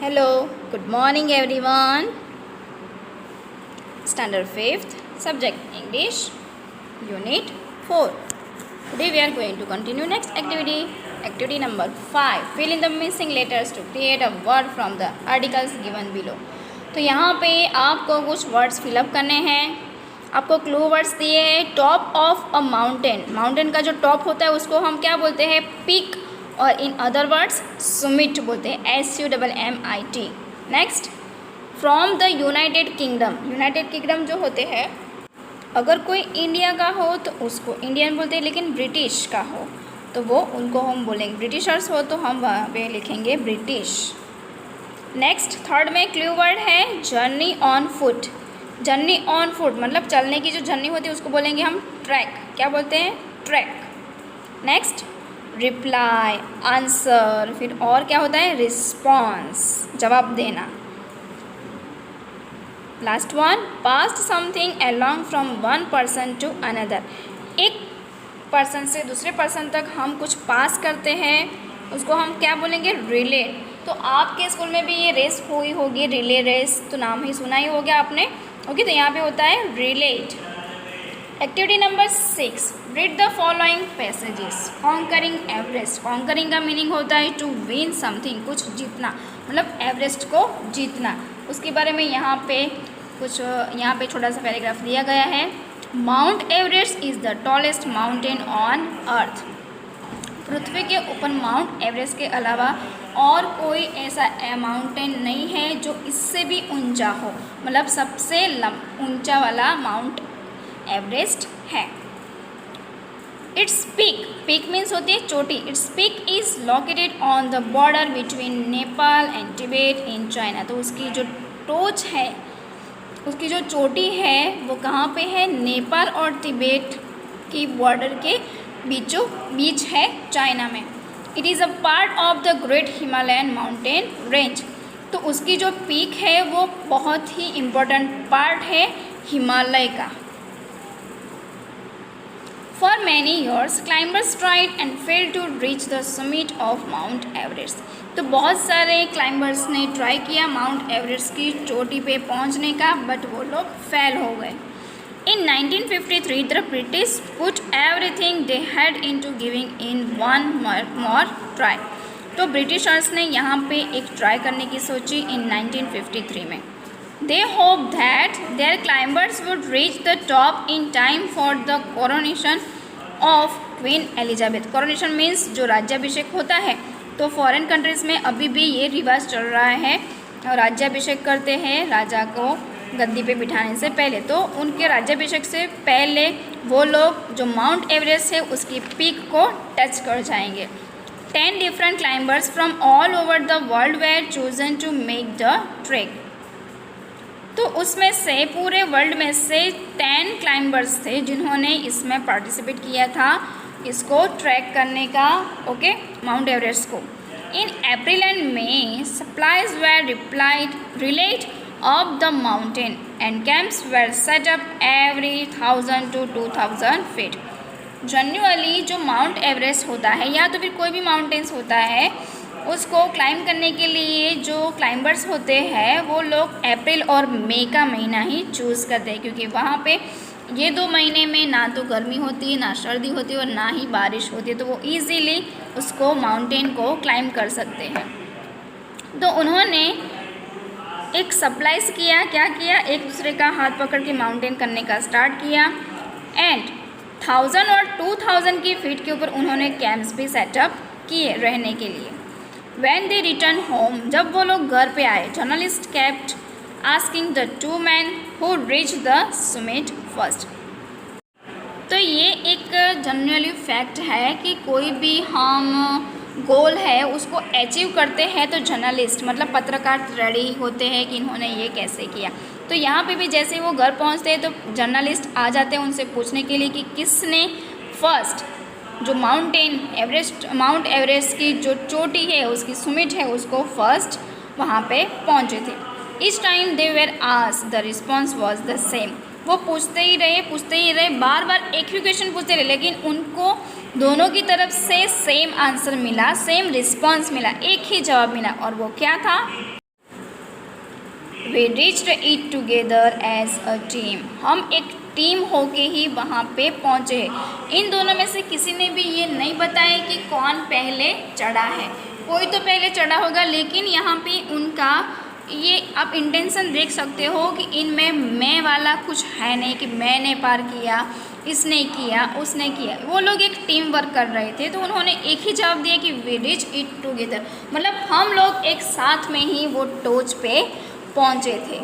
Hello, good morning everyone. Standard 5th, subject English, Unit 4. Today we are going to continue next activity. Activity number 5. Fill in the missing letters to create a word from the articles given below. तो यहाँ पे आपको कुछ words fill up करने हैं. आपको clue words दिए हैं. Top of a mountain. Mountain का जो टॉप होता है उसको हम क्या बोलते हैं? पीक. और इन अदर वर्ड्स सुमिट बोलते हैं. SUMMIT. Next, from the United kingdom. United kingdom जो होते हैं, अगर कोई इंडिया का हो तो उसको इंडियन बोलते हैं, लेकिन ब्रिटिश का हो तो वो उनको हम बोलेंगे. ब्रिटिशर्स हो तो हम वहाँ पे लिखेंगे ब्रिटिश. नेक्स्ट, थर्ड में क्लू वर्ड है journey on foot. Journey on foot मतलब चलने की जो जर्नी होती है उसको बोलेंगे हम ट्रैक. क्या बोलते हैं? ट्रैक. Next, reply, answer. फिर और क्या होता है? रिस्पॉन्स, जवाब देना. Last one, passed something along from one person to another. एक पर्सन से दूसरे पर्सन तक हम कुछ पास करते हैं, उसको हम क्या बोलेंगे? रिलेट. तो आपके स्कूल में भी ये रेस हुई होगी, रिले रेस, तो नाम ही सुना ही होगा आपने. ओके, तो यहाँ पे होता है relate. Activity number 6, read the following passages. Conquering Everest. Conquering का मीनिंग होता है टू विन समथिंग, कुछ जीतना, मतलब एवरेस्ट को जीतना. उसके बारे में यहाँ पे छोटा सा पैराग्राफ दिया गया है. Mount Everest is the tallest mountain on earth. पृथ्वी के ऊपर माउंट एवरेस्ट के अलावा और कोई ऐसा माउंटेन नहीं है जो इससे भी ऊंचा हो, मतलब सबसे ऊंचा वाला माउंट एवरेस्ट है. Its peak. पीक मीन्स होती है चोटी. Its peak is located on the border between Nepal and Tibet in China. तो उसकी जो टोच है, उसकी जो चोटी है वो कहाँ पे है? नेपाल और तिब्बत की बॉर्डर के बीचों बीच है, चाइना में. It is a part of the great Himalayan mountain range. तो उसकी जो पीक है वो बहुत ही इम्पोर्टेंट पार्ट है हिमालय का. For many years, climbers tried and failed to reach the summit of Mount Everest. तो बहुत सारे क्लाइंबर्स ने ट्राई किया माउंट एवरेस्ट की चोटी पे पहुंचने का, बट वो लोग फेल हो गए. In 1953, the British put everything they had into giving in one more try. तो ब्रिटिशर्स ने यहाँ पे एक ट्राई करने की सोची in 1953 में. They hoped that their climbers would reach the top in time for the coronation of Queen Elizabeth. Coronation means जो राज्याभिषेक होता है. तो फॉरेन कंट्रीज़ में अभी भी ये रिवाज चल रहा है, और राज्याभिषेक करते हैं राजा को गद्दी पे बिठाने से पहले. तो उनके राज्याभिषेक से पहले वो लोग जो माउंट एवरेस्ट है उसकी पीक को टच कर जाएंगे. 10 different climbers from all over the world were chosen to make the trek. तो उसमें से पूरे वर्ल्ड में से 10 क्लाइंबर्स थे जिन्होंने इसमें पार्टिसिपेट किया था, इसको ट्रैक करने का. ओके, माउंट एवरेस्ट को. In April and May supplies were relayed up the mountain and camps were set up every 1000 to 2000 feet. Generally जो माउंट एवरेस्ट होता है या तो फिर कोई भी माउंटेन्स होता है, उसको क्लाइंब करने के लिए जो क्लाइंबर्स होते हैं वो लोग अप्रैल और मई का महीना ही चूज़ करते हैं, क्योंकि वहाँ पे ये 2 महीने में ना तो गर्मी होती है, ना सर्दी होती है, और ना ही बारिश होती है. तो वो इजीली उसको माउंटेन को क्लाइंब कर सकते हैं. तो उन्होंने एक सप्लाइज किया. क्या किया? एक दूसरे का हाथ पकड़ के माउंटेन करने का स्टार्ट किया. एंड 1000 और 2000 की फीट के ऊपर उन्होंने कैंप्स भी सेटअप किए रहने के लिए. When they returned home, जब वो लोग घर पे आए, journalist kept asking the 2 men who reached the summit first. तो ये एक जनरली फैक्ट है कि कोई भी हम गोल है उसको अचीव करते हैं तो जर्नलिस्ट मतलब पत्रकार रेडी होते हैं कि इन्होंने ये कैसे किया. तो यहाँ पे भी जैसे वो घर पहुँचते हैं तो जर्नलिस्ट आ जाते हैं उनसे पूछने के लिए कि किसने फर्स्ट जो माउंट एवरेस्ट की जो चोटी है, उसकी सुमिट है, उसको फर्स्ट वहाँ पे पहुँचे थे. इस time they were asked, the response was the same. वो पूछते ही रहे, बार बार एक ही क्वेश्चन पूछते रहे, लेकिन उनको दोनों की तरफ से सेम आंसर मिला, सेम रिस्पॉन्स मिला, एक ही जवाब मिला. और वो क्या था? We reached it together as a team. हम एक टीम होके ही वहाँ पे पहुँचे। इन दोनों में से किसी ने भी ये नहीं बताया कि कौन पहले चढ़ा है। कोई तो पहले चढ़ा होगा, लेकिन यहाँ पे उनका ये आप इंटेंशन देख सकते हो कि इनमें मैं वाला कुछ है नहीं कि मैंने पार किया, इसने किया, उसने किया। वो लोग एक टीम वर्क कर रहे थे, तो उन्होंने एक ही जवाब दिया कि वी रीच इट टुगेदर, मतलब हम लोग एक साथ में ही वो टॉच पे पहुँचे थे।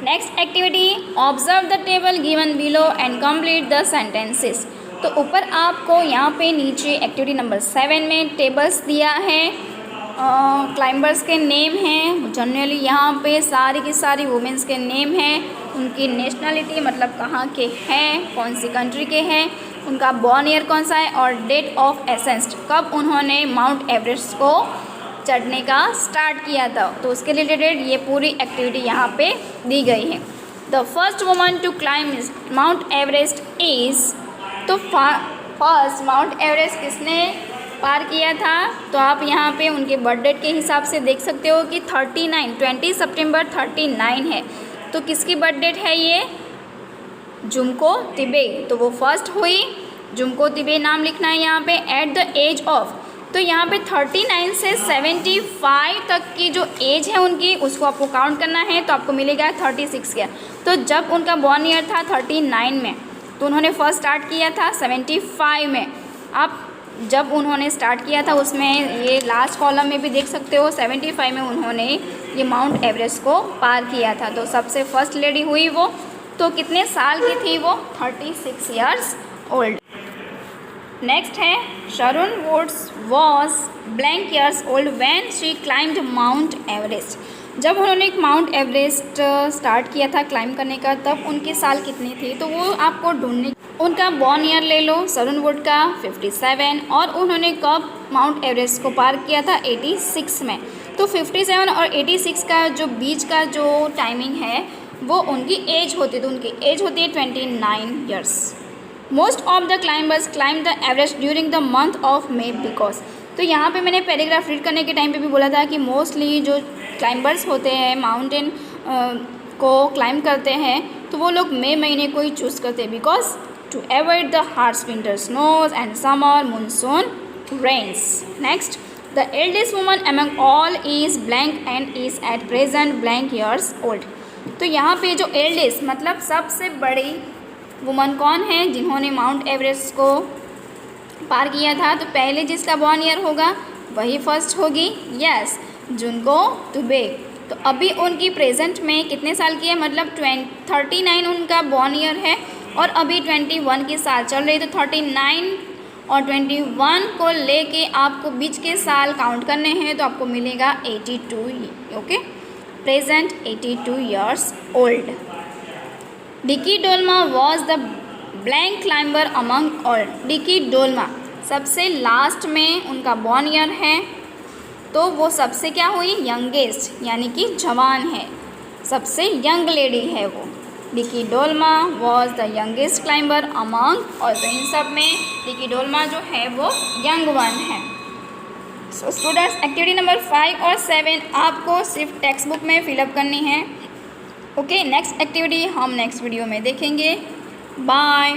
Next activity, observe the table given below and complete the sentences. तो ऊपर आपको यहाँ पे नीचे एक्टिविटी नंबर 7 में टेबल्स दिया है, क्लाइंबर्स के नेम हैं। जनरली यहाँ पे सारी की सारी वुमेंस के नेम हैं, उनकी नेशनलिटी मतलब कहाँ के हैं, कौन सी कंट्री के हैं, उनका बॉर्न ईयर कौन सा है, और डेट ऑफ एसेंट, कब उन्होंने माउंट एवरेस्ट को चढ़ने का स्टार्ट किया था। तो उसके रिलेटेड ये पूरी एक्टिविटी यहाँ पे दी गई है। The first woman to climb Mount Everest is, तो फर्स्ट माउंट एवरेस्ट किसने पार किया था, तो आप यहाँ पे उनके बर्थ डेट के हिसाब से देख सकते हो कि 20 सितंबर 39 है। तो किसकी बर्थ डेट है ये, जुमको तिबे, तो वो फर्स्ट हुई। जुमको तिबे नाम लिखना है यहाँ पे। एट द एज ऑफ, तो यहाँ पे 39 से 75 तक की जो एज है उनकी, उसको आपको काउंट करना है, तो आपको मिलेगा 36 का। तो जब उनका बॉर्न ईयर था 39 में, तो उन्होंने फर्स्ट स्टार्ट किया था 75 में। आप जब उन्होंने स्टार्ट किया था उसमें ये लास्ट कॉलम में भी देख सकते हो 75 में उन्होंने ये माउंट एवरेस्ट को पार किया था। तो सबसे फर्स्ट लेडी हुई वो। तो कितने साल की थी वो, 36 years old. Next is, Sharon Woods was blank years old when she climbed Mount Everest. जब उन्होंने एक माउंट एवरेस्ट स्टार्ट किया था क्लाइम करने का, तब उनके साल कितने थे, तो वो आपको ढूंढने, उनका बॉर्न ईयर ले लो शरून वुड का 57, और उन्होंने कब माउंट एवरेस्ट को पार किया था 86 में। तो 57 और 86 का जो बीच का जो टाइमिंग है वो उनकी एज होती है, तो उनकी एज होती है 29 years. Most of the climbers climb the Everest during the month of May because. तो यहाँ पे मैंने पैराग्राफ रीड करने के टाइम पे भी बोला था कि मोस्टली जो क्लाइंबर्स होते हैं माउंटेन को क्लाइम करते हैं, तो वो लोग मई महीने को ही चूज़ करते हैं, because to avoid the harsh winter snows and summer monsoon rains. Next, the eldest woman among all is blank and is at present blank years old. तो यहाँ पे जो एल्डेस्ट मतलब सबसे बड़ी वुमन कौन है जिन्होंने माउंट एवरेस्ट को पार किया था, तो पहले जिसका बॉर्न ईयर होगा वही फर्स्ट होगी। यस, जुनको तुबे। तो अभी उनकी प्रेजेंट में कितने साल की है, मतलब 39 उनका बॉर्न ईयर है, और अभी 21 की साल चल रही। तो 39 और 21 को लेके आपको बीच के साल काउंट करने हैं, तो आपको मिलेगा 82। Okay, present 82 years old. Dicky Dolma was the blank climber among all. Dicky Dolma सबसे लास्ट में उनका बॉर्न ईयर है, तो वो सबसे क्या हुई, यंगेस्ट, यानी कि जवान है, सबसे यंग लेडी है वो। Dicky Dolma was the youngest climber among, और तो इन सब में डिकी डोल्मा जो है वो यंग वन है। सो स्टूडेंट्स, एक्टिविटी नंबर 5 और 7 आपको सिर्फ टेक्स्ट बुक में फिलअप करनी है। ओके, नेक्स्ट एक्टिविटी हम नेक्स्ट वीडियो में देखेंगे। बाय।